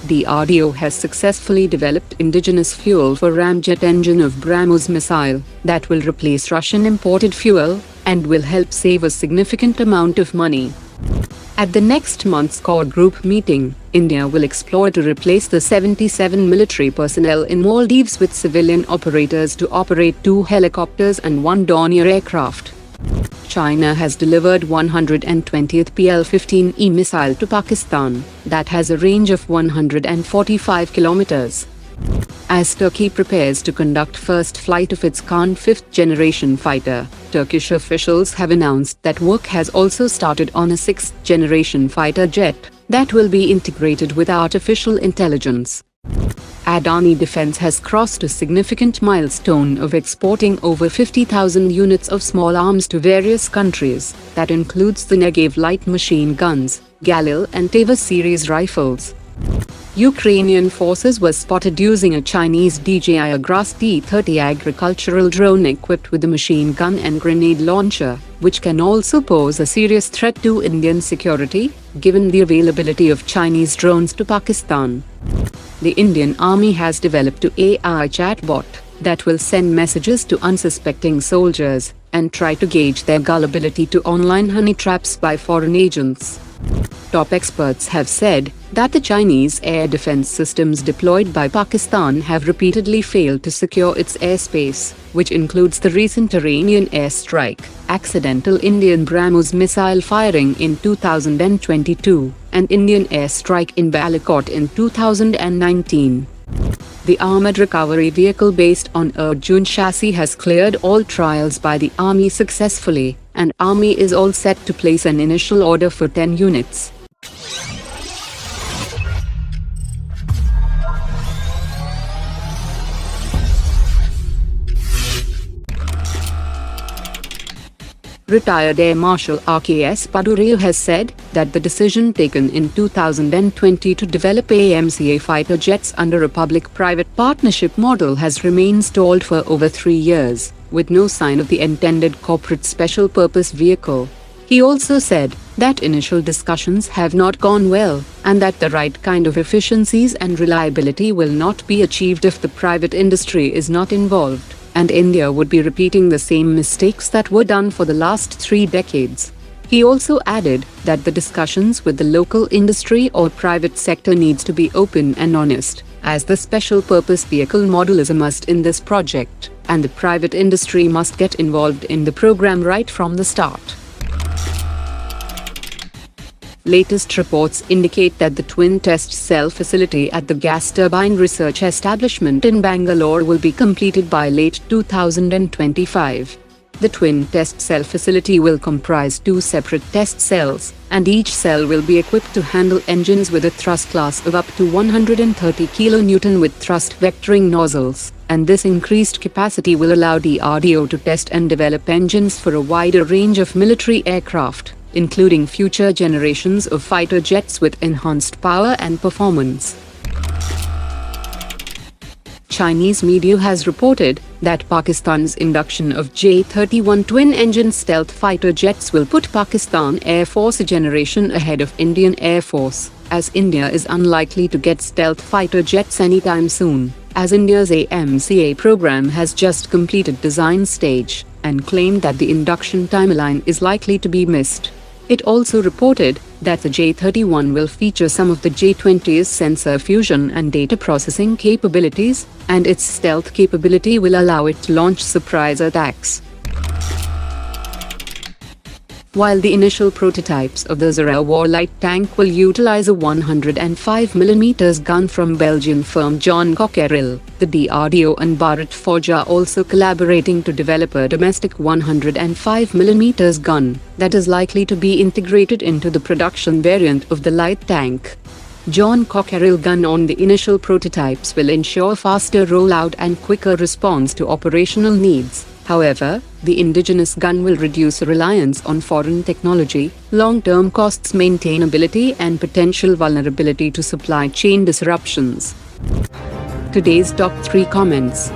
DRDO has successfully developed indigenous fuel for ramjet engine of BrahMos missile that will replace Russian imported fuel and will help save a significant amount of money. At the next month's core group meeting, India will explore to replace the 77 military personnel in Maldives with civilian operators to operate 2 helicopters and 1 Dornier aircraft. China has delivered 120th PL-15E missile to Pakistan that has a range of 145 kilometers. As Turkey prepares to conduct first flight of its Khan 5th generation fighter, Turkish officials have announced that work has also started on a 6th generation fighter jet that will be integrated with artificial intelligence. Adani Defence has crossed a significant milestone of exporting over 50,000 units of small arms to various countries. That includes the Negev light machine guns, Galil and Teva series rifles. Ukrainian forces were spotted using a Chinese DJI Agras T-30 agricultural drone equipped with a machine gun and grenade launcher, which can also pose a serious threat to Indian security, given the availability of Chinese drones to Pakistan. The Indian Army has developed an AI chatbot that will send messages to unsuspecting soldiers and try to gauge their gullibility to online honey traps by foreign agents. Top experts have said that the Chinese air defense systems deployed by Pakistan have repeatedly failed to secure its airspace, which includes the recent Iranian airstrike, accidental Indian BrahMos missile firing in 2022, and Indian airstrike in Balakot in 2019. The armored recovery vehicle based on Arjun chassis has cleared all trials by the Army successfully, and Army is all set to place an initial order for 10 units. Retired Air Marshal RKS Padureo has said that the decision taken in 2020 to develop AMCA fighter jets under a public-private partnership model has remained stalled for over 3 years, with no sign of the intended corporate special purpose vehicle. He also said that initial discussions have not gone well, and that the right kind of efficiencies and reliability will not be achieved if the private industry is not involved, and India would be repeating the same mistakes that were done for the last 3 decades. He also added that the discussions with the local industry or private sector needs to be open and honest, as the special purpose vehicle model is a must in this project, and the private industry must get involved in the program right from the start. Latest reports indicate that the twin test cell facility at the gas turbine research establishment in Bangalore will be completed by late 2025. The twin test cell facility will comprise 2 separate test cells, and each cell will be equipped to handle engines with a thrust class of up to 130 kN with thrust vectoring nozzles, and this increased capacity will allow DRDO to test and develop engines for a wider range of military aircraft, including future generations of fighter jets with enhanced power and performance. Chinese media has reported that Pakistan's induction of J-31 twin-engine stealth fighter jets will put Pakistan Air Force a generation ahead of Indian Air Force, as India is unlikely to get stealth fighter jets anytime soon, as India's AMCA program has just completed design stage, and claimed that the induction timeline is likely to be missed. It also reported that the J-31 will feature some of the J-20's sensor fusion and data processing capabilities, and its stealth capability will allow it to launch surprise attacks. While the initial prototypes of the Zara war light tank will utilize a 105mm gun from Belgian firm John Cockerill, the DRDO and Bharat Forge are also collaborating to develop a domestic 105mm gun that is likely to be integrated into the production variant of the light tank. John Cockerill gun on the initial prototypes will ensure faster rollout and quicker response to operational needs. However, the indigenous gun will reduce reliance on foreign technology, long-term costs, maintainability, and potential vulnerability to supply chain disruptions. Today's top 3 comments.